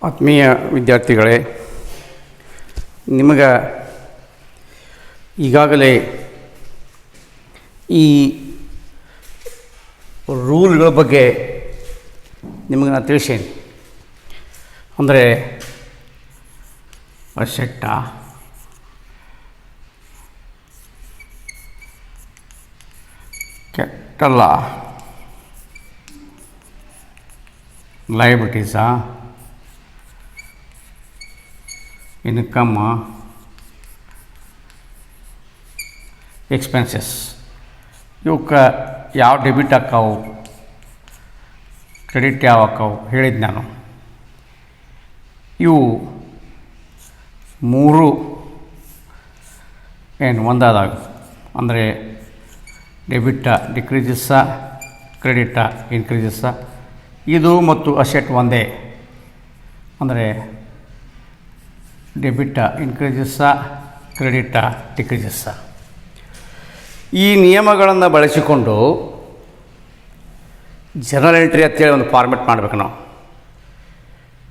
ಆತ್ಮೀಯ ವಿದ್ಯಾರ್ಥಿಗಳೇ, ನಿಮಗೆ ಈಗಾಗಲೇ ಈ ರೂಲ್ಗಳ ಬಗ್ಗೆ ನಿಮಗೆ ನಾನು ತಿಳಿಸೇನೆ. ಅಂದರೆ ಅಸೆಟ್ಟ, ಕ್ಯಾಪಿಟಲ್, ಲಯಬಿಲಿಟೀಸಾ, ಇನ್ಕಮ್, ಎಕ್ಸ್ಪೆನ್ಸಸ್, ಇವಕ್ಕೆ ಯಾವ ಡೆಬಿಟ್ ಆಕ್ಕಾವು, ಕ್ರೆಡಿಟ್ ಯಾವ ಆಕ್ಕಾವು ಹೇಳಿದ್ದು ನಾನು. ಇವು ಮೂರು ಏನು ಒಂದಾದಾಗ, ಅಂದರೆ ಡೆಬಿಟ ಡಿಕ್ರೀಸಸ್ಸ, ಕ್ರೆಡಿಟ ಇನ್ಕ್ರೀಸಸ್ಸ. ಇದು ಮತ್ತು ಅಸೆಟ್ ಒಂದೇ, ಅಂದರೆ ಡೆಬಿಟ ಇನ್ಕ್ರೀಸಸ್ಸ, ಕ್ರೆಡಿಟ ಡಿಕ್ರೀಸಸ್ಸ. ಈ ನಿಯಮಗಳನ್ನು ಬಳಸಿಕೊಂಡು ಜರ್ನಲ್ ಎಂಟ್ರಿ ಅಂತೇಳಿ ಒಂದು ಫಾರ್ಮೆಟ್ ಮಾಡಬೇಕು ನಾವು.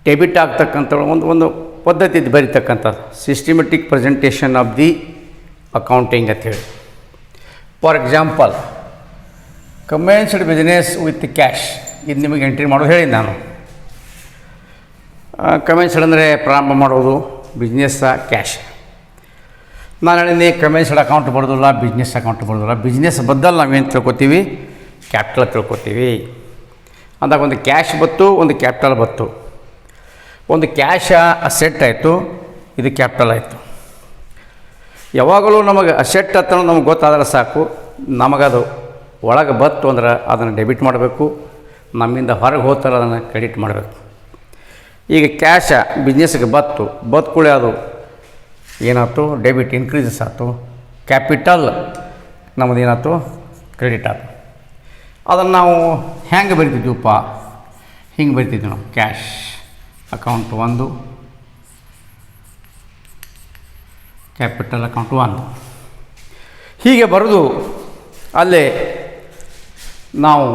ಡೆಬಿಟ್ ಆಗ್ತಕ್ಕಂಥ ಒಂದು ಪದ್ಧತಿ ಬರೀತಕ್ಕಂಥದ್ದು, systematic presentation of the accounting ಅಂತೇಳಿ. For example, commenced business with cash, ಇದು ನಿಮಗೆ ಎಂಟ್ರಿ ಮಾಡೋದು ಹೇಳಿ ನಾನು. ಕಮೆನ್ಸ್ಡ್ ಅಂದರೆ ಪ್ರಾರಂಭ ಮಾಡೋದು, ಬಿಸ್ನೆಸ್ಸ ಕ್ಯಾಶ್. ನಾನು ಹೇಳಿದ್ದೀನಿ ಕಮೆನ್ಸ್ಡ್ ಅಕೌಂಟ್ ಬರೋದಿಲ್ಲ, ಬಿಸ್ನೆಸ್ ಅಕೌಂಟ್ ಬರೋದಿಲ್ಲ. ಬಿಸ್ನೆಸ್ ಬದ್ದಲ್ಲ ನಾವೇನು ತಿಳ್ಕೊತೀವಿ, ಕ್ಯಾಪಿಟಲ್ ತಿಳ್ಕೊತೀವಿ. ಅಂದಾಗ ಒಂದು ಕ್ಯಾಶ್ ಬತ್ತು, ಒಂದು ಕ್ಯಾಪಿಟಲ್ ಬತ್ತು. ಒಂದು ಕ್ಯಾಶ ಅಸೆಟ್ ಆಯಿತು, ಇದು ಕ್ಯಾಪಿಟಲ್ ಆಯಿತು. ಯಾವಾಗಲೂ ನಮಗೆ ಅಸೆಟ್ ಅಂತ ನಮಗೆ ಗೊತ್ತಾದ್ರೆ ಸಾಕು, ನಮಗದು ಒಳಗೆ ಬತ್ತು ಅಂದ್ರೆ ಅದನ್ನು ಡೆಬಿಟ್ ಮಾಡಬೇಕು, ನಮ್ಮಿಂದ ಹೊರಗೆ ಹೋಗ್ತಾರೆ ಅದನ್ನು ಕ್ರೆಡಿಟ್ ಮಾಡಬೇಕು. ಈಗ ಕ್ಯಾಶ ಬಿಸ್ನೆಸ್ಗೆ ಬತ್ತು ಕೂಡ ಅದು ಏನಾಯ್ತು, ಡೆಬಿಟ್ ಇನ್ಕ್ರೀಸಸ್ ಆಯ್ತು. ಕ್ಯಾಪಿಟಲ್ ನಮ್ಮದು ಏನಾಯ್ತು, ಕ್ರೆಡಿಟ್ ಆಯ್ತು. ಅದನ್ನು ನಾವು ಹೆಂಗೆ ಬರಿತಿದ್ವಿಪ್ಪ, ಹಿಂಗೆ ಬರಿತಿದ್ವಿ ನಾವು. ಕ್ಯಾಶ್ ಅಕೌಂಟ್ 1, ಕ್ಯಾಪಿಟಲ್ ಅಕೌಂಟ್ 1 ಹೀಗೆ ಬರೆದು ಅಲ್ಲೇ ನಾವು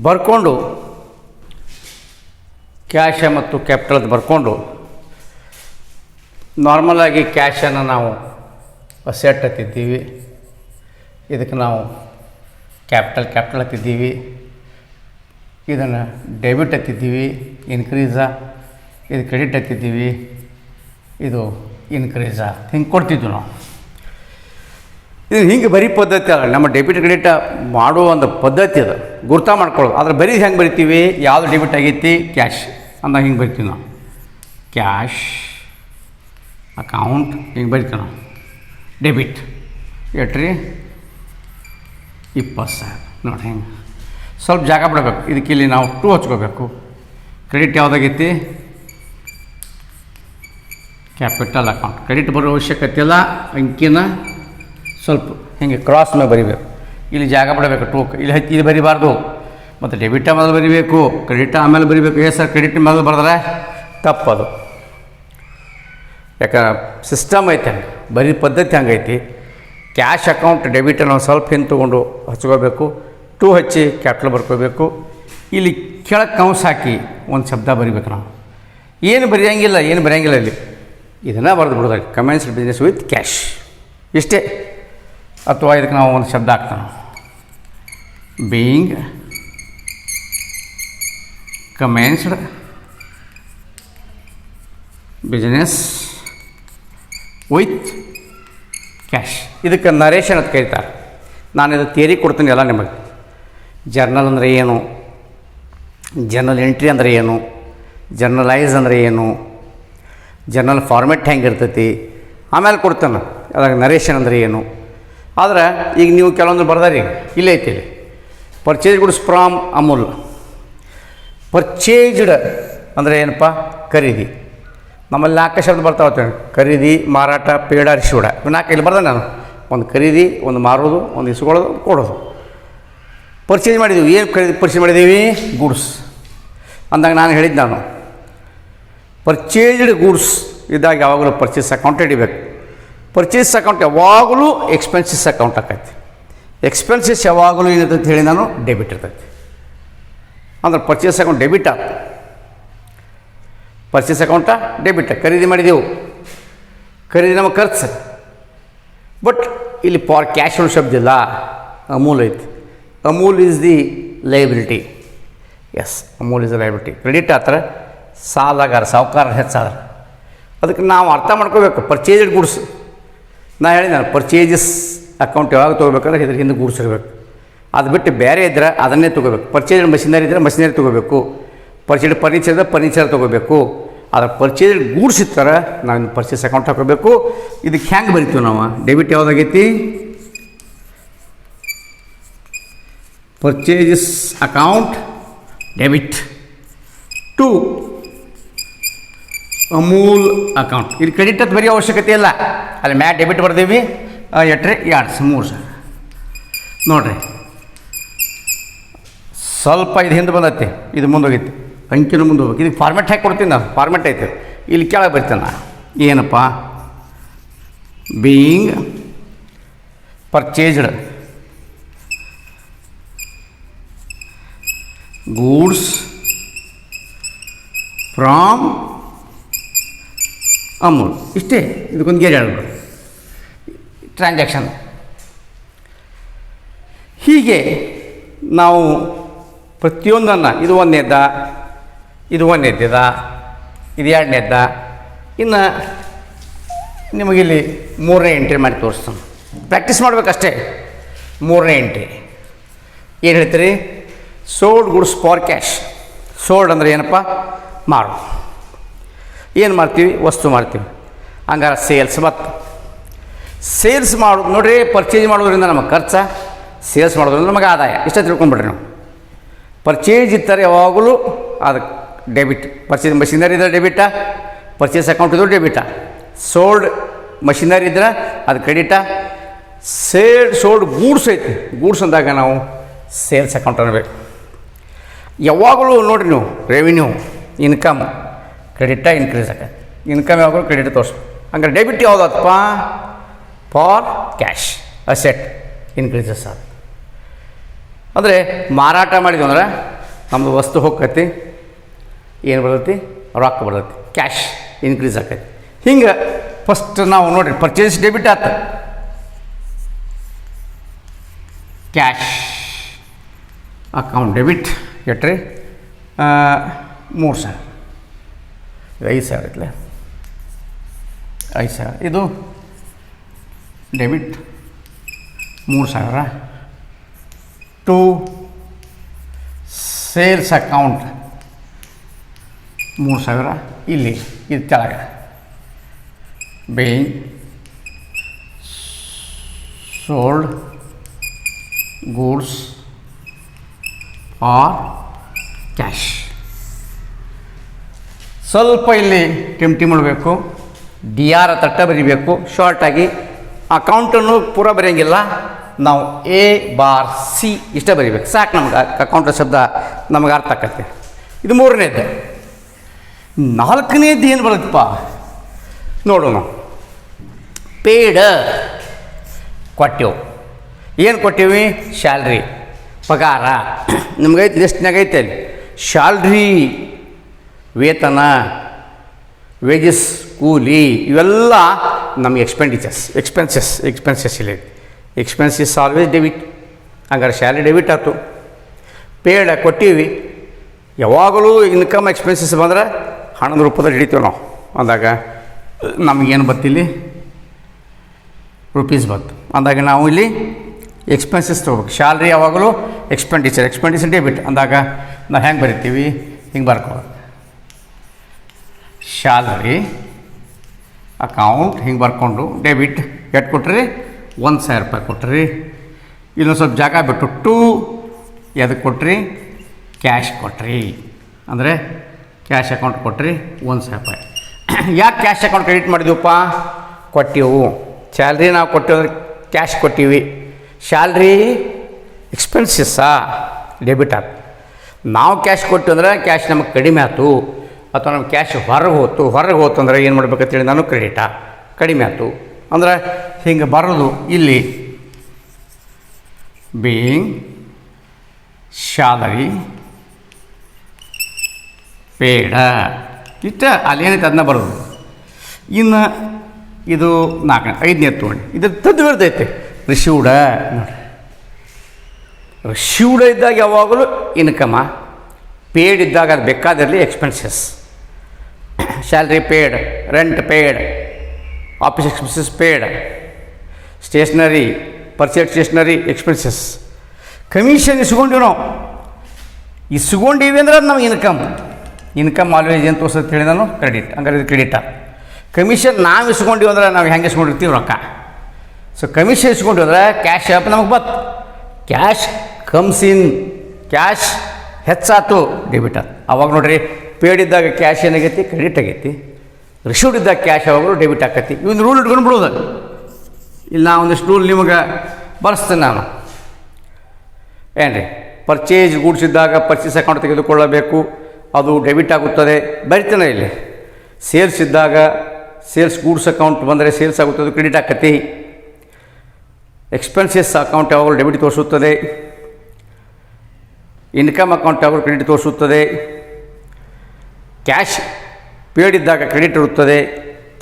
ಬರ್ಕೊಂಡು ಕ್ಯಾಶ ಮತ್ತು ಕ್ಯಾಪಿಟಲ್ ಬರ್ಕೊಂಡು, ನಾರ್ಮಲಾಗಿ ಕ್ಯಾಶನ್ನು ನಾವು ಅಸೆಟ್ ಹತ್ತಿದ್ದೀವಿ, ಇದಕ್ಕೆ ನಾವು ಕ್ಯಾಪಿಟಲ್ ಹತ್ತಿದ್ದೀವಿ, ಇದನ್ನು ಡೆಬಿಟ್ ಹತ್ತಿದ್ದೀವಿ, ಇನ್ಕ್ರೀಸಾ, ಇದು ಕ್ರೆಡಿಟ್ ಹತ್ತಿದ್ದೀವಿ, ಇದು ಇನ್ಕ್ರೀಸಾ, ಹಿಂಗೆ ಕೊಡ್ತಿದ್ವಿ ನಾವು. ಇದು ಹಿಂಗೆ ಬರೀ ಪದ್ಧತಿ ಅಲ್ಲ, ನಮ್ಮ ಡೆಬಿಟ್ ಕ್ರೆಡಿಟ್ ಮಾಡುವ ಒಂದು ಪದ್ಧತಿ ಅದು, ಗುರ್ತ ಮಾಡ್ಕೊಳ್ಳೋದು. ಆದರೆ ಬರೀ ಹೆಂಗೆ ಬರಿತೀವಿ, ಯಾವುದು ಡೆಬಿಟ್ ಆಗೈತಿ, ಕ್ಯಾಶ್ ಅಂದಾಗ ಹಿಂಗೆ ಬರಿತೀವಿ ನಾವು. ಕ್ಯಾಶ್ ಅಕೌಂಟ್ ಹಿಂಗೆ ಬರಿತೀವಿ ನಾವು. ಡೆಬಿಟ್ ಎಟ್ರಿ 20,000 ನೋಡಿ. ಹೆಂಗೆ ಸ್ವಲ್ಪ ಜಾಗ ಬಿಡಬೇಕು, ಇದಕ್ಕೆ ಇಲ್ಲಿ ನಾವು 2 ಹಚ್ಕೋಬೇಕು. ಕ್ರೆಡಿಟ್ ಯಾವುದಾಗೈತಿ, ಕ್ಯಾಪಿಟಲ್ ಅಕೌಂಟ್. ಕ್ರೆಡಿಟ್ ಬರೋ ಅವಶ್ಯಕತೆ ಇಲ್ಲ, ಅಂಕಿನ ಸ್ವಲ್ಪ ಹಿಂಗೆ ಕ್ರಾಸ್ ಮೇಲೆ ಬರಿಬೇಕು. ಇಲ್ಲಿ ಜಾಗ ಬಿಡಬೇಕು 2, ಇಲ್ಲಿ ಇದು ಬರಿಬಾರ್ದು. ಮತ್ತು ಡೆಬಿಟ ಮೊದಲು ಬರಿಬೇಕು, ಕ್ರೆಡಿಟ ಆಮೇಲೆ ಬರಿಬೇಕು. ಸರ್ ಕ್ರೆಡಿಟ್ ಮೊದಲು ಬರೆದ್ರೆ ತಪ್ಪದು. ಯಾಕೆ ಸಿಸ್ಟಮ್ ಐತೆ ಹಂಗೆ, ಬರೀ ಪದ್ಧತಿ ಹಂಗೈತಿ. ಕ್ಯಾಶ್ ಅಕೌಂಟ್ ಡೆಬಿಟನ್ನು ನಾವು ಸ್ವಲ್ಪ ಹಿಂದೆ ತೊಗೊಂಡು ಹಚ್ಕೋಬೇಕು, 2 ಹಚ್ಚಿ ಕ್ಯಾಪಿಟಲ್ ಬರ್ಕೋಬೇಕು. ಇಲ್ಲಿ ಕೆಳಗೆ ಕೌನ್ಸ್ ಹಾಕಿ ಒಂದು ಶಬ್ದ ಬರಿಬೇಕು ನಾವು. ಏನು ಬರೆಯೋಂಗಿಲ್ಲ ಇಲ್ಲಿ, ಇದನ್ನು ಬರೆದು ಬಿಡೋದಾಗಿ ಕಮೆನ್ಸ್ಡ್ ಬಿಸ್ನೆಸ್ ವಿತ್ ಕ್ಯಾಶ್ ಇಷ್ಟೇ. ಅಥವಾ ಇದಕ್ಕೆ ನಾವು ಒಂದು ಶಬ್ದ ಹಾಕ್ತಾನೆ, being commenced business with cash. ಇದಕ್ಕೆ ನರೇಷನ್ ಅಂತ ಕರೀತಾರೆ. ನಾನು ಇದು ಥಿಯರಿ ಕೊಡ್ತೀನಿ ಎಲ್ಲ ನಿಮಗೆ. ಜರ್ನಲ್ ಅಂದರೆ ಏನು, ಜರ್ನಲ್ ಎಂಟ್ರಿ ಅಂದರೆ ಏನು, ಜರ್ನಲೈಸ್ ಅಂದರೆ ಏನು, ಜರ್ನಲ್ ಫಾರ್ಮೆಟ್ ಹೆಂಗಿರ್ತೈತಿ ಆಮೇಲೆ ಕೊಡ್ತಾನೆ. ಅದಾಗ ನರೇಷನ್ ಅಂದರೆ ಏನು. ಆದರೆ ಈಗ ನೀವು ಕೆಲವೊಂದು ಬರ್ದಾರಿ, ಇಲ್ಲೇ ಐತಿ, ಇಲ್ಲಿ purchase goods from Amul. Purchased ಅಂದರೆ ಏನಪ್ಪ, ಖರೀದಿ. ನಮ್ಮಲ್ಲಿ 4 ಶಬ್ದ ಬರ್ತಾವೆ, ಖರೀದಿ, ಮಾರಾಟ, ಪೇಡ, ರಿಸೀವ್ಡ. 4 ಇಲ್ಲಿ ಬರ್ದೆ ನಾನು. ಒಂದು ಖರೀದಿ, ಒಂದು ಮಾರೋದು, ಒಂದು ಇಸ್ಕೊಳ್ಳೋದು, ಕೊಡೋದು. ಪರ್ಚೇಸ್ ಮಾಡಿದ್ದೀವಿ, ಏನು ಪರ್ಚೇಸ್ ಮಾಡಿದ್ದೀವಿ, ಗೂಡ್ಸ್ ಅಂದಾಗ ನಾನು ಹೇಳಿದ್ದು, ನಾನು ಪರ್ಚೇಸ್ಡ್ ಗೂಡ್ಸ್ ಇದ್ದಾಗ ಯಾವಾಗಲೂ ಪರ್ಚೇಸ್ ಅಕೌಂಟ್ ಹಿಡಿಬೇಕು. ಪರ್ಚೇಸ್ ಅಕೌಂಟ್ ಯಾವಾಗಲೂ ಎಕ್ಸ್ಪೆನ್ಸಸ್ ಅಕೌಂಟ್ ಆಕೈತಿ. ಎಕ್ಸ್ಪೆನ್ಸಸ್ ಯಾವಾಗಲೂ ಏನಿರ್ತೈತೆ ಹೇಳಿ ನಾನು ಡೆಬಿಟ್ ಇರ್ತೈತಿ. ಅಂದ್ರೆ ಪರ್ಚೇಸ್ ಅಕೌಂಟ್ ಡೆಬಿಟ್ ಆಯ್ತು. ಪರ್ಚೇಸ್ ಅಕೌಂಟ ಡೆಬಿಟ್, ಖರೀದಿ ಮಾಡಿದೆವು, ಖರೀದಿ ನಮ್ಮ ಖರ್ಚು. ಬಟ್ ಇಲ್ಲಿ ಫಾರ್ ಕ್ಯಾಶ್ ಅನ್ನೋ ಶಬ್ದ ಇಲ್ಲ, ಅಮೂಲ್ ಐತಿ. ಅಮೂಲ್ ಈಸ್ ದಿ ಲೈಬಿಲಿಟಿ. ಎಸ್, ಅಮೂಲ್ ಈಸ್ ದ ಲೈಬಿಲಿಟಿ. ಕ್ರೆಡಿಟ್ ಆತರ ಸಾಲಗಾರ ಸಾಹುಕಾರ ಹೆಚ್ಚಾದ್ರೆ ಅದಕ್ಕೆ ನಾವು ಅರ್ಥ ಮಾಡ್ಕೋಬೇಕು. ಪರ್ಚೇಸ್ಡ್ ಗೂಡ್ಸ್ ನಾ ಹೇಳಿ ನಾನು ಪರ್ಚೇಜಸ್ ಅಕೌಂಟ್ ಯಾವಾಗ ತೊಗೋಬೇಕಂದ್ರೆ ಇದ್ರ ಹಿಂದೆ ಗೂಡ್ಸ್ ಇರಬೇಕು. ಅದು ಬಿಟ್ಟು ಬೇರೆ ಇದ್ದರೆ ಅದನ್ನೇ ತೊಗೋಬೇಕು. ಪರ್ಚೇಸ್ಡ್ ಮಷಿನರಿ ಇದ್ದರೆ ಮಷಿನರಿ ತೊಗೋಬೇಕು. ಪರ್ಚೇಸ್ಡ್ ಫರ್ನಿಚರ್ ಇದ್ದರೆ ಫರ್ನಿಚರ್ ತೊಗೋಬೇಕು. ಅದ್ರ ಪರ್ಚೇಸ್ಡ್ ಗೂಡ್ಸ್ ಇರ್ತಾರೆ ನಾವು ಪರ್ಚೇಸ್ ಅಕೌಂಟ್ ಹಾಕೋಬೇಕು. ಇದಕ್ಕೆ ಹೆಂಗೆ ಬರಿತೀವಿ ನಾವು? ಡೆಬಿಟ್ ಯಾವುದಾಗೈತಿ? Purchases account debit to Amul account. ಇಲ್ಲಿ ಕ್ರೆಡಿಟ್ ಅಂತ ಬರೀ ಅವಶ್ಯಕತೆ ಇಲ್ಲ, ಅಲ್ಲಿ ಮ್ಯಾಟ್ ಡೆಬಿಟ್ ಬರ್ದೇವಿ. ಎಟ್ರಿ 2,000 ನೋಡಿರಿ, ಸ್ವಲ್ಪ ಇದು ಹಿಂದೆ ಬಂದೈತಿ, ಇದು ಮುಂದೆ ಹೋಗೈತಿ, ಅಂಕಿನೂ ಮುಂದೆ ಹೋಗ್ಬೇಕು. ಇದಕ್ಕೆ ಫಾರ್ಮೆಟ್ ಹಾಕಿ ಕೊಡ್ತೀನಿ ನಾನು. ಫಾರ್ಮೆಟ್ ಐತೆ, ಇಲ್ಲಿ ಕೆಳಗೆ ಬರ್ತೀನಿ ನಾನು. ಏನಪ್ಪ? Being purchased goods from Amul. ಇಷ್ಟೇ, ಇದಕ್ಕೊಂದು ಗೇಜ್ ಹೇಳ್ಬೋದು. ಟ್ರಾನ್ಸಾಕ್ಷನ್ ಹೀಗೆ ನಾವು ಪ್ರತಿಯೊಂದನ್ನು, ಇದು 1ನೇದ, ಇದು 1ನೇದ್ದ, ಇದು 2ನೇದ್ದ, ಇನ್ನು ನಿಮಗಿಲ್ಲಿ 3ನೇ ಎಂಟ್ರಿ ಮಾಡಿ ತೋರಿಸ್ತಾನೆ. ಪ್ರಾಕ್ಟೀಸ್ ಮಾಡಬೇಕಷ್ಟೇ. 3ನೇ ಎಂಟ್ರಿ ಏನು ಹೇಳ್ತೀರಿ? Sold goods for cash. Sold ಅಂದರೆ ಏನಪ್ಪ? ಮಾರು. ಏನು ಮಾಡ್ತೀವಿ? ವಸ್ತು ಮಾಡ್ತೀವಿ. ಹಂಗಾರೆ ಸೇಲ್ಸ್ ಬತ್ತು. ಸೇಲ್ಸ್ ಮಾಡೋದು ನೋಡಿರಿ, ಪರ್ಚೇಸ್ ಮಾಡೋದ್ರಿಂದ ನಮಗೆ ಖರ್ಚು, ಸೇಲ್ಸ್ ಮಾಡೋದ್ರಿಂದ ನಮಗೆ ಆದಾಯ. ಇಷ್ಟ ತಿಳ್ಕೊಂಬಿಡ್ರಿ ನಾವು. ಪರ್ಚೇಸ್ ಇರ್ತಾರೆ ಯಾವಾಗಲೂ ಅದಕ್ಕೆ ಡೆಬಿಟ್. ಪರ್ಚೇಸ್ ಮಷಿನರಿ ಇದ್ದರೆ ಡೆಬಿಟಾ, ಪರ್ಚೇಸ್ ಅಕೌಂಟ್ ಇದ್ದರೂ ಡೆಬಿಟಾ. ಸೋಲ್ಡ್ ಮಷಿನರಿ ಇದ್ರೆ ಅದು ಕ್ರೆಡಿಟಾ. ಸೋಲ್ಡ್ ಗೂಡ್ಸ್ ಐತಿ, ಗೂಡ್ಸ್ ಅಂದಾಗ ನಾವು ಸೇಲ್ಸ್ ಅಕೌಂಟ್ ಅನ್ನಬೇಕು. ಯಾವಾಗಲೂ ನೋಡಿರಿ ನೀವು, ರೆವಿನ್ಯೂ ಇನ್ಕಮ್ ಕ್ರೆಡಿಟಾ ಇನ್ಕ್ರೀಸ್ ಆಗತ್ತೆ. ಇನ್ಕಮ್ ಯಾವಾಗಲೂ ಕ್ರೆಡಿಟ್ ತೋರಿಸ್ಬೇಕು. ಹಂಗಾರೆ ಡೆಬಿಟ್ ಯಾವುದಪ್ಪ? ಫಾರ್ ಕ್ಯಾಶ್ ಅಸೆಟ್ ಇನ್ಕ್ರೀಸಸ್ ಅದು. ಅಂದರೆ ಮಾರಾಟ ಮಾಡಿದ್ವಿ ಅಂದ್ರೆ ನಮ್ಮದು ವಸ್ತು ಹೋಗ್ತೈತಿ, ಏನು ಬರ್ತೈತಿ? ರೊಕ್ಕ ಬರ್ತೈತಿ, ಕ್ಯಾಶ್ ಇನ್ಕ್ರೀಸ್ ಆಕೈತಿ. ಹಿಂಗೆ ಫಸ್ಟ್ ನಾವು ನೋಡಿರಿ, ಪರ್ಚೇಸ್ ಡೆಬಿಟ್ ಆಯ್ತು, ಕ್ಯಾಶ್ ಅಕೌಂಟ್ ಡೆಬಿಟ್ ಎಟ್ರಿ 3,000, 5,000 ಐತ್ಲೆ, 5,000. ಇದು ಡೆಬಿಟ್ 3,000 ಟು ಸೇಲ್ಸ್ ಅಕೌಂಟ್ 3,000. ಇಲ್ಲಿ ಇದು ಕೆಳಗೆ being sold goods for cash. ಸ್ವಲ್ಪ ಇಲ್ಲಿ ಟಿಮ್ ಮಾಡಬೇಕು, DR ತಟ್ಟ ಬರೀಬೇಕು ಶಾರ್ಟಾಗಿ. ಅಕೌಂಟನ್ನು ಪೂರ ಬರೆಯೋಂಗಿಲ್ಲ, ನಾವು A/C ಇಷ್ಟ ಬರೀಬೇಕು ಸಾಕು. ನಮ್ಗೆ ಅಕೌಂಟ್ ಶಬ್ದ ನಮಗೆ ಅರ್ಥ ಆಕತ್ತೆ. ಇದು 3ನೇದ್ದು. 4ನೇದ್ದು ಏನು ಬರುತ್ತಪ್ಪ ನೋಡೋಣ. ಪೇಡ ಕೊಟ್ಟೆವು. ಏನು ಕೊಟ್ಟೇವಿ? ಸ್ಯಾಲ್ರಿ, ಪಗಾರ. ನಿಮ್ಗೈತೆ ಲಿಸ್ಟ್ನಾಗ ಐತೆ ಅಲ್ಲಿ ಸ್ಯಾಲ್ರಿ, ವೇತನ, ವೇಜಸ್, ಕೂಲಿ, ಇವೆಲ್ಲ ನಮಗೆ ಎಕ್ಸ್ಪೆನ್ಸಸ್ ಇಲ್ಲ. Expenses always debit. ಹಂಗಾರೆ ಸ್ಯಾಲ್ರಿ ಡೆಬಿಟ್ ಆಯ್ತು. ಪೇಡ ಕೊಟ್ಟೀವಿ. ಯಾವಾಗಲೂ ಇನ್ಕಮ್ ಎಕ್ಸ್ಪೆನ್ಸಸ್ ಬಂದ್ರೆ ಹಣದ ರೂಪದಲ್ಲಿ ಹಿಡಿತೀವಿ ನಾವು. ಅಂದಾಗ ನಮಗೇನು ಬತ್ತಿಲ್ಲಿ? ರುಪೀಸ್ ಬತ್ತು. ಅಂದಾಗ ನಾವು ಇಲ್ಲಿ ಎಕ್ಸ್ಪೆನ್ಸಸ್ ತೊಗೋಬೇಕು. ಸ್ಯಾಲ್ರಿ ಯಾವಾಗಲೂ ಎಕ್ಸ್ಪೆಂಡಿಚರ್ ಡೆಬಿಟ್. ಅಂದಾಗ ನಾವು ಹೆಂಗೆ ಬರಿತೀವಿ? ಹಿಂಗೆ ಬರ್ಕೊಳ್ಳೋದು. ಸ್ಯಾಲ್ರಿ ಅಕೌಂಟ್ ಹಿಂಗೆ ಬರ್ಕೊಂಡು ಡೆಬಿಟ್ ಎಷ್ಟು ಕೊಟ್ರಿ? 1,000 ರೂಪಾಯಿ ಕೊಟ್ರಿ. ಇನ್ನೊಂದು ಸ್ವಲ್ಪ ಜಾಗ ಬಿಟ್ಟು ಟು ಎದಕ್ಕೆ ಕೊಟ್ರಿ? ಕ್ಯಾಶ್ ಕೊಟ್ರಿ. ಅಂದರೆ ಕ್ಯಾಶ್ ಅಕೌಂಟ್ ಕೊಟ್ರಿ 1,000 ರೂಪಾಯಿ. ಯಾಕೆ ಕ್ಯಾಶ್ ಅಕೌಂಟ್ ಕ್ರೆಡಿಟ್ ಮಾಡಿದ್ವಪ್ಪ? ಕೊಟ್ಟೆವು. ಸ್ಯಾಲ್ರಿ ನಾವು ಕೊಟ್ಟೆವು ಅಂದರೆ ಕ್ಯಾಶ್ ಕೊಟ್ಟೀವಿ. ಸ್ಯಾಲ್ರಿ ಎಕ್ಸ್ಪೆನ್ಸಸ್ಸಾ ಡೆಬಿಟ್ ಆಯ್ತು. ನಾವು ಕ್ಯಾಶ್ ಕೊಟ್ಟು ಅಂದ್ರೆ ಕ್ಯಾಶ್ ನಮಗೆ ಕಡಿಮೆ ಆಯ್ತು, ಅಥವಾ ನಮ್ಮ ಕ್ಯಾಶ್ ಹೊರಗೆ ಹೋತು ಅಂದ್ರೆ ಏನು ಮಾಡ್ಬೇಕಂತೇಳಿ ನಾನು ಕ್ರೆಡಿಟಾ ಕಡಿಮೆ ಆಯ್ತು ಅಂದ್ರೆ ಹಿಂಗೆ ಬರೋದು. ಇಲ್ಲಿ ಬೀಯಿಂಗ್ ಸ್ಯಾಲರಿ ಪೇಡ ಇಷ್ಟ ಅಲ್ಲೇನೈತೆ ಅದನ್ನ ಬರೋದು. ಇನ್ನು ಇದು 5ನೇ ತೊಗೊಂಡು ಇದು ತದ್ವಿರುದ್ಧ ರಿಸೀವ್ಡ ನೋಡಿರಿ. ರಿಸೀವ್ಡ ಇದ್ದಾಗ ಯಾವಾಗಲೂ ಇನ್ಕಮ, ಪೇಡ್ ಇದ್ದಾಗ ಅದು ಬೇಕಾದಿರಲಿ expenses. Salary paid, rent paid, office expenses paid, stationery purchase stationery expenses. Commission ಇಸ್ಕೊಂಡಿವಿ ನಾವು, ಇಸ್ಕೊಂಡಿವಿ ಅಂದ್ರೆ ಅದು ನಮ್ಗೆ ಇನ್ಕಮ್ ಆಲ್ವೇಸ್ ಏನು ತೋರಿಸ್ತದೆ ಹೇಳಿ ನಾನು ಕ್ರೆಡಿಟ್, ಹಂಗಾರೆ ಇದು ಕ್ರೆಡಿಟ. ಕಮಿಷನ್ ನಾವು ಇಸ್ಕೊಂಡಿವಿ ಅಂದ್ರೆ ನಾವು ಹೆಂಗೆ ಇಸ್ಕೊಂಡಿರ್ತೀವಿ ರೊಕ್ಕ. ಸೊ ಕಮಿಷನ್ ಇಸ್ಕೊಂಡಿವಿ ಅಂದ್ರೆ ಕ್ಯಾಶ್ ಅಪ್ ನಮಗೆ ಬತ್ತು. ಕ್ಯಾಶ್ ಕಮ್ಸ್ ಇನ್, ಕ್ಯಾಶ್ ಹೆಚ್ಚಾತು ಡೆಬಿಟ್ ಆಯ್ತು. ಅವಾಗ ನೋಡಿರಿ ಪೇಡ್ ಇದ್ದಾಗ ಕ್ಯಾಶ್ ಏನಾಗೈತಿ ಕ್ರೆಡಿಟ್ ಆಗೈತಿ, ರಿಸೀವ್ಡ್ ಇದ್ದಾಗ ಕ್ಯಾಶ್ ಯಾವಾಗಲೂ ಡೆಬಿಟ್ ಆಕೈತಿ. ಇವೊಂದು ರೂಲ್ ಇಟ್ಕೊಂಡು ಬಿಡೋದು. ಇಲ್ಲ ಒಂದಿಷ್ಟು ರೂಲ್ ನಿಮಗೆ ಬರ್ಸ್ತೇನೆ ನಾನು. ಏನು ರೀ, ಪರ್ಚೇಸ್ ಗೂಡ್ಸ್ ಇದ್ದಾಗ ಪರ್ಚೇಸ್ ಅಕೌಂಟ್ ತೆಗೆದುಕೊಳ್ಳಬೇಕು, ಅದು ಡೆಬಿಟ್ ಆಗುತ್ತದೆ. ಬರಿತೇನೆ ಇಲ್ಲಿ. ಸೇಲ್ಸ್ ಇದ್ದಾಗ ಸೇಲ್ಸ್ ಗೂಡ್ಸ್ ಅಕೌಂಟ್ ಬಂದರೆ ಸೇಲ್ಸ್ ಆಗುತ್ತದೆ, ಕ್ರೆಡಿಟ್ ಆಕತಿ. ಎಕ್ಸ್ಪೆನ್ಸಸ್ ಅಕೌಂಟ್ ಯಾವಾಗಲೂ ಡೆಬಿಟ್ ತೋರಿಸುತ್ತದೆ. ಇನ್ಕಮ್ ಅಕೌಂಟ್ ಯಾವಾಗಲೂ ಕ್ರೆಡಿಟ್ ತೋರಿಸುತ್ತದೆ. ಕ್ಯಾಶ್ ಪೇಡ್ ಇದ್ದಾಗ ಕ್ರೆಡಿಟ್ ಇರುತ್ತದೆ,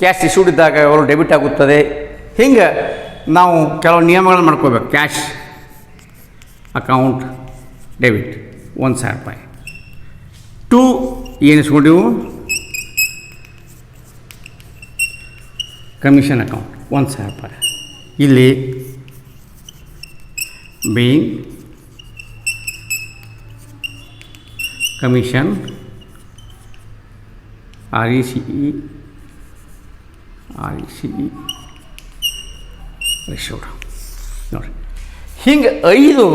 ಕ್ಯಾಶ್ ಇಶ್ಯೂಡ್ ಇದ್ದಾಗ ಯಾವಾಗಲೂ ಡೆಬಿಟ್ ಆಗುತ್ತದೆ. ಹಿಂಗೆ ನಾವು ಕೆಲವು ನಿಯಮಗಳನ್ನು ಮಾಡ್ಕೋಬೇಕು. ಕ್ಯಾಶ್ ಅಕೌಂಟ್ ಡೆಬಿಟ್ 1,000 ರೂಪಾಯಿ. ಟು ಏನು ಇಸ್ಕೊಂಡಿವು ಕಮಿಷನ್ ಅಕೌಂಟ್ 1,000 ರೂಪಾಯಿ. ಇಲ್ಲಿ ಬೀಯಿಂಗ್ ಕಮಿಷನ್ RECE ರಿಸೀವ್ಡ್ ನೋಡಿ. ಹಿಂಗೆ 5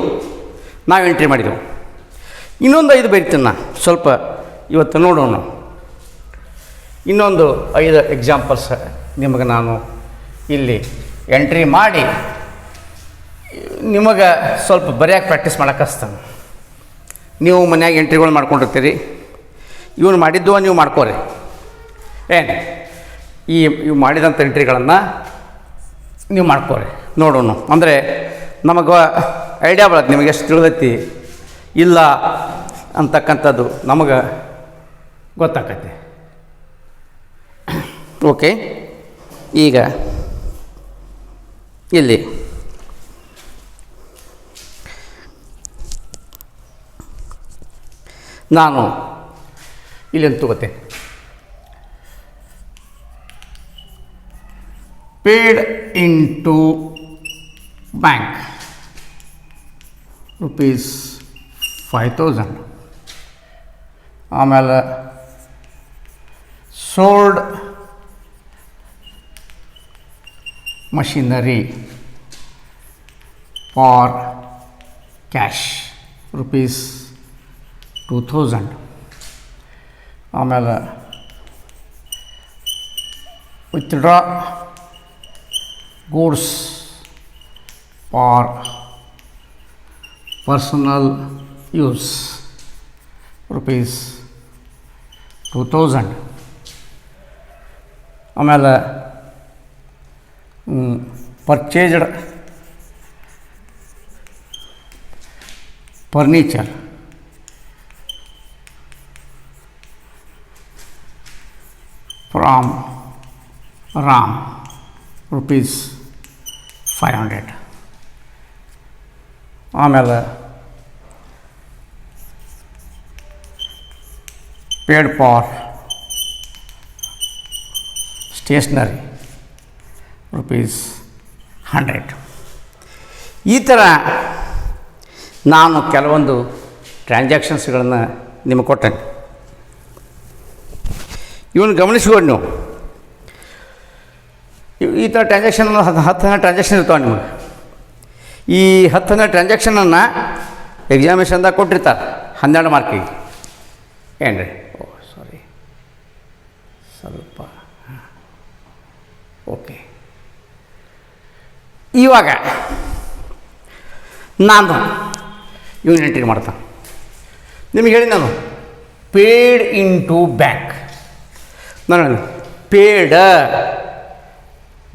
ನಾವು ಎಂಟ್ರಿ ಮಾಡಿದೆವು. ಇನ್ನೊಂದು 5 ಬರಿತೀನಿ ನಾ, ಸ್ವಲ್ಪ ಇವತ್ತು ನೋಡೋಣ. ಇನ್ನೊಂದು 5 ಎಕ್ಸಾಂಪಲ್ಸ್ ನಿಮಗೆ ನಾನು ಇಲ್ಲಿ ಎಂಟ್ರಿ ಮಾಡಿ ನಿಮಗೆ ಸ್ವಲ್ಪ ಬರೆಯೋಕೆ ಪ್ರಾಕ್ಟೀಸ್ ಮಾಡೋಕೆ ಹಚ್ತಾನೆ. ನೀವು ಮನ್ಯಾಗ ಎಂಟ್ರಿಗಳು ಮಾಡ್ಕೊಂಡಿರ್ತೀರಿ, ಇವನು ಮಾಡಿದ್ದು ನೀವು ಮಾಡ್ಕೋರಿ. ಏನು ಇವು ಮಾಡಿದಂಥ ಎಂಟ್ರಿಗಳನ್ನು ನೀವು ಮಾಡ್ಕೋರಿ, ನೋಡೋಣ. ಅಂದರೆ ನಮಗೆ ಐಡಿಯಾ ಬರುತ್ತೆ, ನಿಮಗೆ ಎಷ್ಟು ತಿಳಿದೈತಿ ಇಲ್ಲ ಅಂತಕ್ಕಂಥದ್ದು ನಮಗೆ ಗೊತ್ತಾಗತ್ತೆ. ಓಕೆ, ಈಗ ಇಲ್ಲಿ ನಾನು ಇಲ್ಲಿಂದ ತಗೋತೇನೆ. Paid into bank ₹5,000. ಆಮೇಲೆ ಸೋಲ್ಡ್ ಮಷಿನರಿ ಫಾರ್ ಕ್ಯಾಶ್ ₹2,000. ಆಮೇಲೆ withdraw goods for personal use ₹2,000. ಆಮೇಲೆ ಪರ್ಚೇಸ್ಡ್ ಫರ್ನಿಚರ್ ಫ್ರಾಮ್ ರಾಮ್ ₹500. ಆಮೇಲೆ ಪೇಡ್ ಫಾರ್ ಸ್ಟೇಷ್ನರಿ ₹100. ಈ ಥರ ನಾನು ಕೆಲವೊಂದು ಟ್ರಾನ್ಸಾಕ್ಷನ್ಸ್ಗಳನ್ನು ನಿಮಗೆ ಕೊಟ್ಟೇನೆ. ಇವನು ಗಮನಿಸ್ಕೊಂಡು ನೀವು ಈ ಥರ ಟ್ರಾನ್ಸಾಕ್ಷನ್ 10 ಟ್ರಾನ್ಸಾಕ್ಷನ್ ಇರ್ತಾವೆ ನಿಮಗೆ. ಈ 10 ಟ್ರಾನ್ಸಾಕ್ಷನನ್ನು ಎಕ್ಸಾಮಿನೇಷನ್ದಾಗ ಕೊಟ್ಟಿರ್ತಾರೆ 12 ಮಾರ್ಕಿಗೆ. ಏನು ರೀ, ಸಾರಿ ಸ್ವಲ್ಪ ಓಕೆ. ಇವಾಗ ನಾನು ಇವನು ಎಂಟ್ರಿ ಮಾಡ್ತಾನೆ. ನಿಮಗೆ ಹೇಳಿ ನಾನು ಪೇಡ್ ಇಂಟು ಬ್ಯಾಂಕ್. ನಾನು ಪೇಡ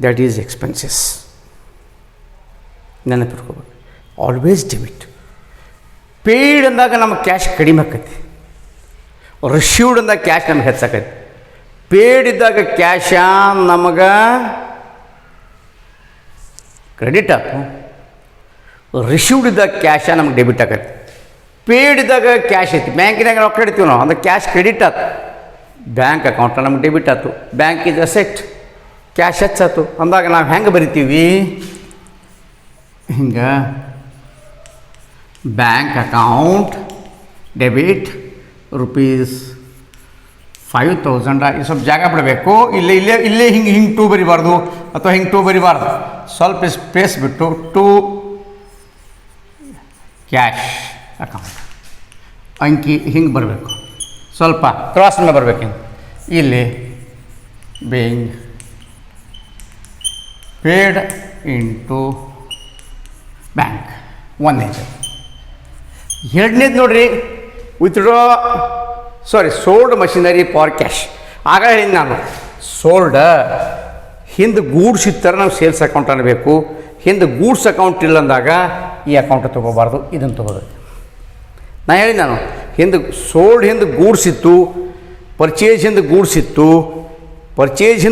ದ್ಯಾಟ್ ಈಸ್ ಎಕ್ಸ್ಪೆನ್ಸಸ್. ನೆನಪಿಟ್ಕೋಬೇಕು, ಆಲ್ವೇಸ್ ಡೆಬಿಟ್. ಪೇಡ್ ಅಂದಾಗ ನಮಗೆ ಕ್ಯಾಶ್ ಕಡಿಮೆ ಆಕೈತಿ. ರಿಸೀವ್ಡ್ ಅಂದಾಗ ಕ್ಯಾಶ್ ನಮ್ಗೆ ಹೆಚ್ಚಾಕೈತಿ. ಪೇಯ್ಡ್ ಇದ್ದಾಗ ಕ್ಯಾಶ ನಮಗೆ ಕ್ರೆಡಿಟ್ ಆಯ್ತು. ರಿಸೀವ್ಡ್ ಇದ್ದಾಗ ಕ್ಯಾಶ ನಮ್ಗೆ ಡೆಬಿಟ್ ಆಗೈತಿ. ಪೇಯ್ಡ್ ಇದ್ದಾಗ ಕ್ಯಾಶ್ ಐತಿ, ಬ್ಯಾಂಕಿನಾಗ ರೊಕ್ಕ ಇಡ್ತೀವಿ ನಾವು, ಅಂದ್ರೆ ಕ್ಯಾಶ್ ಕ್ರೆಡಿಟ್ ಆಯ್ತು. ಬ್ಯಾಂಕ್ ಅಕೌಂಟ್ ನಮ್ಗೆ ಡೆಬಿಟ್ ಆಯ್ತು. ಬ್ಯಾಂಕ್ ಇಸ್ ಅಸೆಟ್, ಕ್ಯಾಶ್ ಹೆಚ್ಚಾಯ್ತು ಅಂದಾಗ ನಾವು ಹೆಂಗೆ ಬರಿತೀವಿ? ಹಿಂಗೆ ಬ್ಯಾಂಕ್ ಅಕೌಂಟ್ ಡೆಬಿಟ್ ₹5,000. ಈ ಸ್ವಲ್ಪ ಜಾಗ ಬಿಡಬೇಕು. ಇಲ್ಲೇ ಹಿಂಗೆ ಟೂ ಬರಿಬಾರ್ದು ಅಥವಾ ಹಿಂಗೆ ಟೂ ಬರಿಬಾರ್ದು. ಸ್ವಲ್ಪ ಸ್ಪೇಸ್ ಬಿಟ್ಟು ಟು ಕ್ಯಾಶ್ ಅಕೌಂಟ್ ಅಂಕಿ ಹಿಂಗೆ ಬರಬೇಕು. ಸ್ವಲ್ಪ ಕ್ರಾಸ್ ಮೇಲೆ ಬರಬೇಕು. ಹಿಂಗೆ ಇಲ್ಲಿ ಬೇಯಿಂಗ್ ಪೇಡ್ ಇಂಟು ಬ್ಯಾಂಕ್ ಒಂದನೇದು. ಎರಡನೇದು ನೋಡಿರಿ, ಸೋಲ್ಡ್ ಮಷಿನರಿ ಫಾರ್ ಕ್ಯಾಶ್. ಆಗ ಹೇಳಿದ್ದು ನಾನು ಸೋಲ್ಡ್ ಹಿಂದೆ ಗೂಡ್ಸ್ ಇತ್ತರ ನಾವು ಸೇಲ್ಸ್ ಅಕೌಂಟ್ ಅನ್ನಬೇಕು. ಹಿಂದೆ ಗೂಡ್ಸ್ ಅಕೌಂಟ್ ಇಲ್ಲ ಅಂದಾಗ ಈ ಅಕೌಂಟ್ ತೊಗೋಬಾರ್ದು, ಇದನ್ನು ತೊಗೋಬೇಕು. ನಾನು ಹೇಳಿ ನಾನು ಹಿಂದೆ ಸೋಲ್ಡ್ ಹಿಂದೆ ಗೂಡ್ಸ್ ಇತ್ತು, ಪರ್ಚೇಜ್ ಹಿಂದೆ ಗೂಡ್ಸ್ ಇತ್ತು, ಪರ್ಚೇಜ್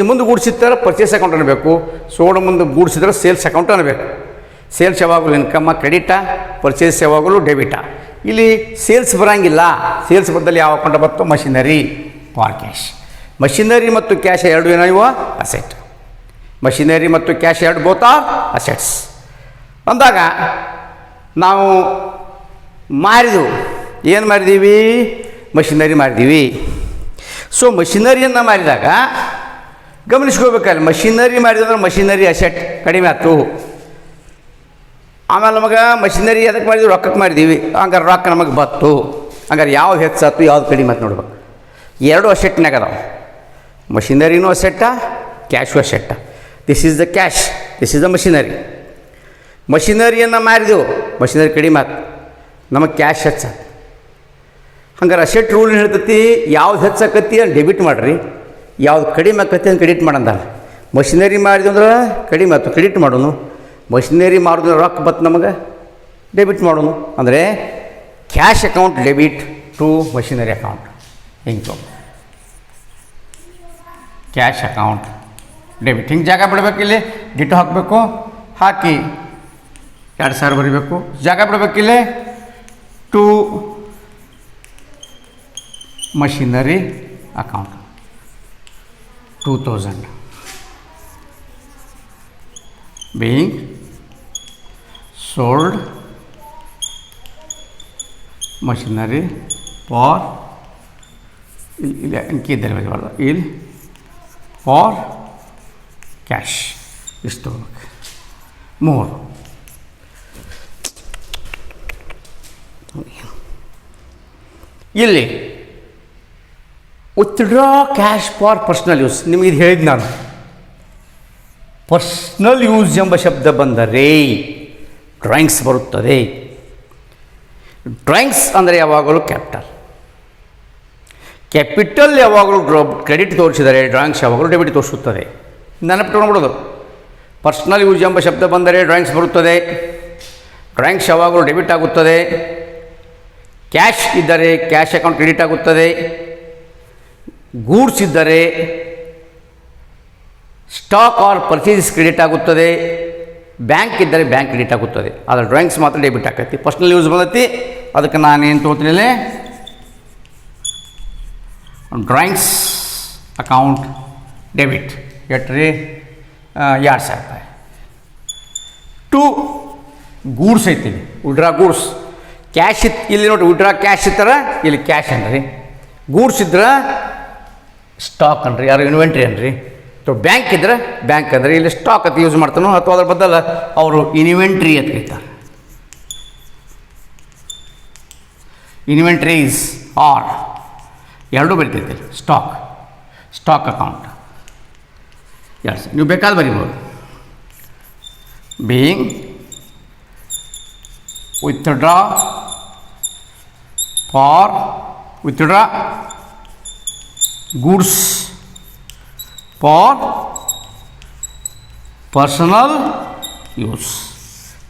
ಮುಂದೆ ಗೂಡ್ಸ್ ಇತ್ತರ ಪರ್ಚೇಸ್ ಅಕೌಂಟ್ ಅನ್ನಬೇಕು. ಸೋಲ್ಡ್ ಮುಂದೆ ಗೂಡ್ಸ್ ಇದ್ದರೆ ಸೇಲ್ಸ್ ಅಕೌಂಟ್ ಅನ್ನಬೇಕು. ಸೇಲ್ಸ್ ಯಾವಾಗಲೂ ಇನ್ಕಮ್ಮ ಕ್ರೆಡಿಟಾ, ಪರ್ಚೇಸ್ ಯಾವಾಗಲೂ ಡೆಬಿಟಾ. ಇಲ್ಲಿ ಸೇಲ್ಸ್ ಬರೋಂಗಿಲ್ಲ. ಸೇಲ್ಸ್ ಬದಲು ಯಾವ ಅಕೌಂಟ್ ಬರ್ತೋ? Machinery for cash. ಮಷಿನರಿ ಮತ್ತು ಕ್ಯಾಶ್ ಎರಡು ಏನಾಗಿವ? ಅಸೆಟ್. ಮಷಿನರಿ ಮತ್ತು ಕ್ಯಾಶ್ ಎರಡು ಬೋತ್ ಆರ್ ಅಸೆಟ್ಸ್ ಅಂದಾಗ ನಾವು ಮಾರಿದೆವು. ಏನು ಮಾರಿದೀವಿ? ಮಷಿನರಿ ಮಾರಿದೀವಿ. ಸೊ ಮಷಿನರಿಯನ್ನು ಮಾರಿದಾಗ ಗಮನಿಸ್ಕೋಬೇಕಲ್ಲ, ಮಷಿನರಿ ಮಾರಿದಂದ್ರೆ ಮಷಿನರಿ ಅಸೆಟ್ ಕಡಿಮೆ ಆಯ್ತು. ಆಮೇಲೆ ನಮಗೆ ಮಷಿನರಿ ಅದಕ್ಕೆ ಮಾಡಿದ್ವಿ? ರೊಕ್ಕಕ್ಕೆ ಮಾಡಿದ್ದೀವಿ. ಹಂಗಾರೆ ರೊಕ್ಕ ನಮಗೆ ಬತ್ತು. ಹಂಗಾರೆ ಯಾವ್ದು ಹೆಚ್ಚಾಯ್ತು ಯಾವ್ದು ಕಡಿಮೆ ಆಯ್ತು ನೋಡ್ಬೇಕು. ಎರಡು ಅಸೆಟ್ನಾಗ ಅದಾವೆ. ಮಷಿನರಿನೂ ಅಸೆಟ್ಟ, ಕ್ಯಾಶು ಅಸೆಟ್ಟ. This is the cash, this is the machinery. ಮಷಿನರಿಯನ್ನು ಮಾರಿದೆವು, ಮಷಿನರಿ ಕಡಿಮೆ ಆಯ್ತು, ನಮಗೆ ಕ್ಯಾಶ್ ಹೆಚ್ಚಾಯ್ತು. ಹಂಗಾರೆ ಅಸೆಟ್ ರೂಲ್ ಹೇಳ್ತೈತಿ, ಯಾವ್ದು ಹೆಚ್ಚಾಕತಿ ಅಂತ ಡೆಬಿಟ್ ಮಾಡಿರಿ, ಯಾವ್ದು ಕಡಿಮೆ ಆಕತಿ ಅಂತ ಕ್ರೆಡಿಟ್ ಮಾಡಂದ. ಮಷಿನರಿ ಮಾಡಿದ್ವಿ ಅಂದ್ರೆ ಕಡಿಮೆ ಆಯ್ತು, ಕ್ರೆಡಿಟ್ ಮಾಡೋನು. ಮಷಿನರಿ ಮಾರೋದ್ರೆ ರೊಕ್ಕ ಬತ್ತು ನಮಗೆ, ಡೆಬಿಟ್ ಮಾಡೋನು. ಅಂದರೆ cash account debit to machinery account. ಹಿಂಗೆ ಕ್ಯಾಶ್ ಅಕೌಂಟ್ ಡೆಬಿಟ್. ಹಿಂಗೆ ಜಾಗ ಬಿಡಬೇಕು. ಇಲ್ಲಿ ಡಿಟೋ ಹಾಕಬೇಕು, ಹಾಕಿ 2,000 ಬರೀಬೇಕು. ಜಾಗ ಬಿಡಬೇಕಿಲ್ಲಿ to machinery account 2,000 being sold machinery for ಇಲ್ಲಿ ಅಂಕಿ ಇದ್ದರೆ ಬರಬಾರ್ದು, ಇಲ್ಲಿ ಫಾರ್ ಕ್ಯಾಶ್ ಇಷ್ಟು 3. ಇಲ್ಲಿ withdraw cash for personal use. ನಿಮಗೆ ಇದು ಹೇಳಿದ್ದು ನಾನು. ಪರ್ಸ್ನಲ್ ಯೂಸ್ ಎಂಬ ಶಬ್ದ ಬಂದರೆ ಡ್ರಾಯಿಂಗ್ಸ್ ಬರುತ್ತದೆ. ಡ್ರಾಯಿಂಗ್ಸ್ ಅಂದರೆ ಯಾವಾಗಲೂ ಕ್ಯಾಪಿಟಲ್ ಯಾವಾಗಲೂ ಕ್ರೆಡಿಟ್ ತೋರಿಸಿದರೆ ಡ್ರಾಯಿಂಗ್ಸ್ ಯಾವಾಗಲೂ ಡೆಬಿಟ್ ತೋರಿಸುತ್ತದೆ. ನೆನಪಿಟ್ಕೊಂಡ್ಬಿಡೋದು. ಪರ್ಸ್ನಲ್ ಯೂಸ್ ಎಂಬ ಶಬ್ದ ಬಂದರೆ ಡ್ರಾಯಿಂಗ್ಸ್ ಬರುತ್ತದೆ, ಡ್ರಾಯಿಂಗ್ಸ್ ಯಾವಾಗಲೂ ಡೆಬಿಟ್ ಆಗುತ್ತದೆ. ಕ್ಯಾಶ್ ಇದ್ದರೆ ಕ್ಯಾಶ್ ಅಕೌಂಟ್ ಕ್ರೆಡಿಟ್ ಆಗುತ್ತದೆ. ಗೂಡ್ಸ್ ಇದ್ದರೆ ಸ್ಟಾಕ್ ಆರ್ ಪರ್ಚೇಸ್ ಕ್ರೆಡಿಟ್ ಆಗುತ್ತದೆ. ಬ್ಯಾಂಕ್ ಇದ್ದರೆ ಬ್ಯಾಂಕ್ ಕ್ರೆಡಿಟ್ ಆಗುತ್ತದೆ. ಆದರೆ ಡ್ರಾಯಿಂಗ್ಸ್ ಮಾತ್ರ ಡೆಬಿಟ್ ಆಕೈತಿ. ಪರ್ಸ್ನಲ್ ಯೂಸ್ ಬಂದೈತಿ, ಅದಕ್ಕೆ ನಾನೇನು ತೊಗೊತೀನಿ, ಡ್ರಾಯಿಂಗ್ಸ್ ಅಕೌಂಟ್ ಡೆಬಿಟ್. ಎಟ್ರಿ 2,000 ರೂಪಾಯಿ. ಟು ಗೂಡ್ಸ್ ಐತಿ, ವಿಡ್ರಾ ಗೂಡ್ಸ್. ಕ್ಯಾಶ್ ಇತ್ತು ಇಲ್ಲಿ ನೋಡಿ, ವಿಡ್ರಾ ಕ್ಯಾಶ್ ಇತ್ತರ ಇಲ್ಲಿ ಕ್ಯಾಶ್ ಅನ್ರಿ. ಗೂಡ್ಸ್ ಇದ್ರೆ ಸ್ಟಾಕ್ ಅನ್ರಿ, ಯಾರು ಇನ್ವೆಂಟ್ರಿ ಅನ್ರಿ. ಬ್ಯಾಂಕ್ ಇದ್ರೆ ಬ್ಯಾಂಕ್ ಅಂದರೆ ಇಲ್ಲಿ ಸ್ಟಾಕ್ ಅಂತ ಯೂಸ್ ಮಾಡ್ತಾನೋ, ಅಥವಾ ಅದ್ರ ಬದಲ ಅವರು ಇನ್ವೆಂಟ್ರಿ ಅಂತ ಕರೀತಾರೆ. ಇನ್ವೆಂಟ್ರೀಸ್ ಆರ್ ಎರಡೂ ಬರಿತೈತೆ. ಸ್ಟಾಕ್ ಅಕೌಂಟ್ ಎಸ್, ನೀವು ಬೇಕಾದ್ರೆ ಬರಿಬೋದು. Being withdraw goods for personal use.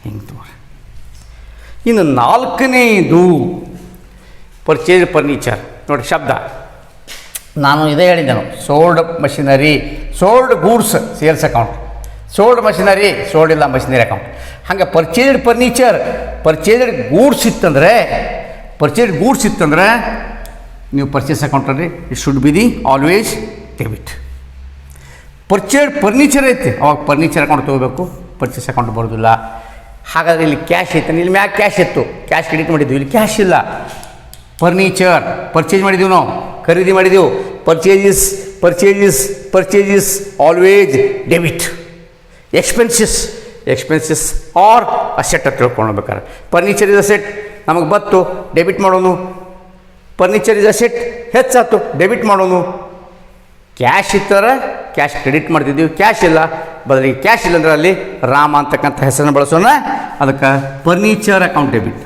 ಹಿಂಗೆ ತೋರಿ. ಇನ್ನು 4ನೇದು ಪರ್ಚೇಸ್ ಫರ್ನಿಚರ್. ನೋಡಿ ಶಬ್ದ ನಾನು ಇದೇ ಹೇಳಿದ್ದೆನು, sold machinery, sold goods sales account, sold machinery, sold ಇಲ್ಲ ಮಷಿನರಿ ಅಕೌಂಟ್. ಹಾಗೆ ಪರ್ಚೇಸ್ಡ್ ಫರ್ನಿಚರ್, ಪರ್ಚೇಸ್ಡ್ ಗೂಡ್ಸ್ ಇತ್ತಂದರೆ, ಪರ್ಚೇಸ್ಡ್ ಗೂಡ್ಸ್ ಇತ್ತಂದರೆ ನೀವು ಪರ್ಚೇಸ್ ಅಕೌಂಟಲ್ಲಿ it should be the always debit. Purchased furniture ಐತಿ, ಅವಾಗ ಫರ್ನಿಚರ್ ಅಕೌಂಟ್ ತೊಗೋಬೇಕು, ಪರ್ಚೇಸ್ ಅಕೌಂಟ್ ಬರೋದಿಲ್ಲ. ಹಾಗಾದರೆ ಇಲ್ಲಿ ಕ್ಯಾಶ್ ಐತೆ, ಇಲ್ಲಿ ಮ್ಯಾಗ ಕ್ಯಾಶ್ ಇತ್ತು, ಕ್ಯಾಶ್ ಕ್ರೆಡಿಟ್ ಮಾಡಿದ್ವಿ, ಇಲ್ಲಿ ಕ್ಯಾಶ್ ಇಲ್ಲ. ಫರ್ನಿಚರ್ ಪರ್ಚೇಸ್ ಮಾಡಿದ್ದೀವಿ, ನಾವು ಖರೀದಿ ಮಾಡಿದೆವು, purchases purchases purchases always debit. Expenses, expenses are asset ಅಂತ ತಿಳ್ಕೊಳ್ಬೇಕಾರೆ, ಫರ್ನಿಚರ್ ಇಸ್ ಅಸೆಟ್ ನಮಗೆ ಬತ್ತು ಡೆಬಿಟ್ ಮಾಡೋನು, ಫರ್ನಿಚರ್ ಇಸ್ ಅಸೆಟ್ ಹೆಚ್ಚಾಯ್ತು ಡೆಬಿಟ್ ಮಾಡೋನು. ಕ್ಯಾಶ್ ಇತ್ತಾರೆ ಕ್ಯಾಶ್ ಕ್ರೆಡಿಟ್ ಮಾಡ್ತಿದ್ದೀವಿ, ಕ್ಯಾಶ್ ಇಲ್ಲ, ಬದಲಿಗೆ ಕ್ಯಾಶ್ ಇಲ್ಲಂದ್ರೆ ಅಲ್ಲಿ ರಾಮ ಅಂತಕ್ಕಂಥ ಹೆಸರನ್ನು ಬಳಸೋಣ, ಅದಕ್ಕೆ furniture account debit,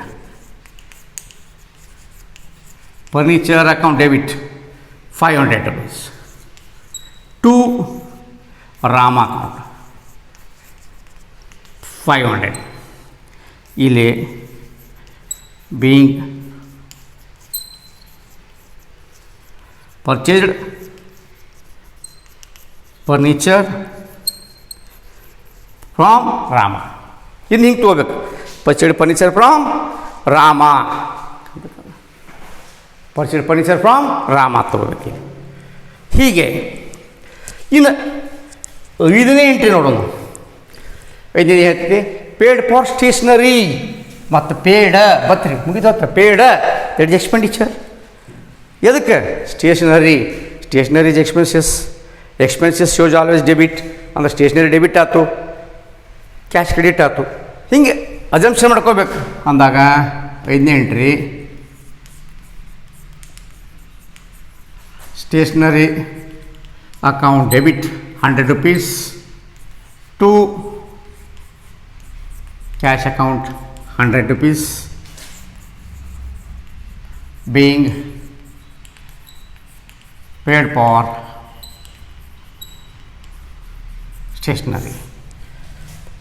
furniture account debit 500 rupees to Rama account 500. ಇಲ್ಲಿ being purchased furniture from Rama, ಇನ್ನು ಹಿಂಗೆ ತೊಗೋಬೇಕು, purchased furniture from Rama, purchased furniture from Rama ತೊಗೋಬೇಕು. ಹೀಗೆ ಇನ್ನು 5ನೇ ಎಂಟ್ರಿ ನೋಡೋಣ. 5ನೇ ಹೇಳ್ತೀವಿ ಪೇಡ್ ಫಾರ್ ಸ್ಟೇಷ್ನರಿ ಮತ್ತು ಪೇಡ ಬತ್ರಿ ಮುಗಿದತ್ತ, ಪೇಡ ದಟ್ ಇಸ್ ಎಕ್ಸ್ಪೆಂಡಿಚರ್. ಎದಕ್ಕೆ stationery, stationeries expenses, expenses shows always debit, ಅಂದ್ರೆ ಸ್ಟೇಷ್ನರಿ ಡೆಬಿಟ್ ಆಯ್ತು, ಕ್ಯಾಶ್ ಕ್ರೆಡಿಟ್ ಆಯ್ತು. ಹಿಂಗೆ ಅಜಂಪ್ಷನ್ ಮಾಡ್ಕೋಬೇಕು. ಅಂದಾಗ 5ನೇ entry stationery account debit 100 rupees to cash account 100 rupees being paid for stationery.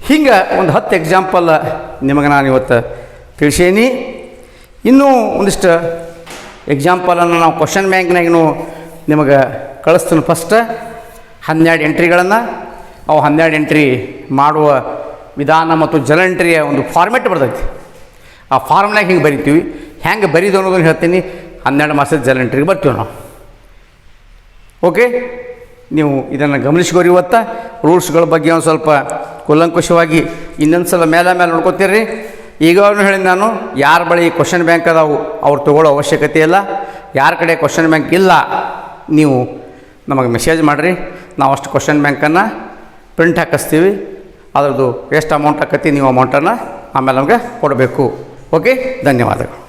ಹಿಂಗೆ ಒಂದು 10 ಎಕ್ಸಾಂಪಲ್ ನಿಮಗೆ ನಾನು ಇವತ್ತು ತಿಳಿಸೀನಿ. ಇನ್ನೂ ಒಂದಿಷ್ಟು ಎಕ್ಸಾಂಪಲನ್ನು ನಾವು ಕ್ವಶನ್ ಬ್ಯಾಂಕ್ನಾಗೂ ನಿಮಗೆ ಕಳಿಸ್ತೀನಿ. ಫಸ್ಟ್ 12 ಎಂಟ್ರಿಗಳನ್ನು, ಅವು 12 ಎಂಟ್ರಿ ಮಾಡುವ ವಿಧಾನ ಮತ್ತು ಜರ್ನಲ್ ಎಂಟ್ರಿಯ ಒಂದು ಫಾರ್ಮೆಟ್ ಬರ್ತೈತಿ. ಆ ಫಾರ್ಮ್ನಾಗ ಹಿಂಗೆ ಬರಿತೀವಿ, ಹೆಂಗೆ ಬರೀದು ಅನ್ನೋದನ್ನು ಹೇಳ್ತೀನಿ. 12 ಮಾಸದ ಜರ್ನಲ್ ಎಂಟ್ರಿಗೆ ಬರ್ತೀವಿ ನಾವು. ಓಕೆ, ನೀವು ಇದನ್ನು ಗಮನಿಸ್ಕೋರಿ. ಇವತ್ತು ರೂಲ್ಸ್ಗಳ ಬಗ್ಗೆ ಒಂದು ಸ್ವಲ್ಪ ಕೂಲಂಕುಷವಾಗಿ ಇನ್ನೊಂದು ಸಲ ಮೇಲೆ ನೋಡ್ಕೋತೀರಿ. ಈಗಾಗಲೂ ಹೇಳಿದ ನಾನು, ಯಾರ ಬಳಿ ಕ್ವಶನ್ ಬ್ಯಾಂಕ್ ಅದಾವು ಅವ್ರು ತೊಗೊಳ್ಳೋ ಅವಶ್ಯಕತೆ ಇಲ್ಲ. ಯಾರ ಕಡೆ ಕ್ವಶನ್ ಬ್ಯಾಂಕ್ ಇಲ್ಲ ನೀವು ನಮಗೆ ಮೆಸೇಜ್ ಮಾಡಿರಿ, ನಾವು ಅಷ್ಟು ಕ್ವಶನ್ ಬ್ಯಾಂಕನ್ನು ಪ್ರಿಂಟ್ ಹಾಕಿಸ್ತೀವಿ. ಅದರದ್ದು ಎಷ್ಟು ಅಮೌಂಟ್ ಆಕತಿ ನೀವು ಅಮೌಂಟನ್ನು ಆಮೇಲೆ ನಮಗೆ ಕೊಡಬೇಕು. ಓಕೆ, ಧನ್ಯವಾದಗಳು.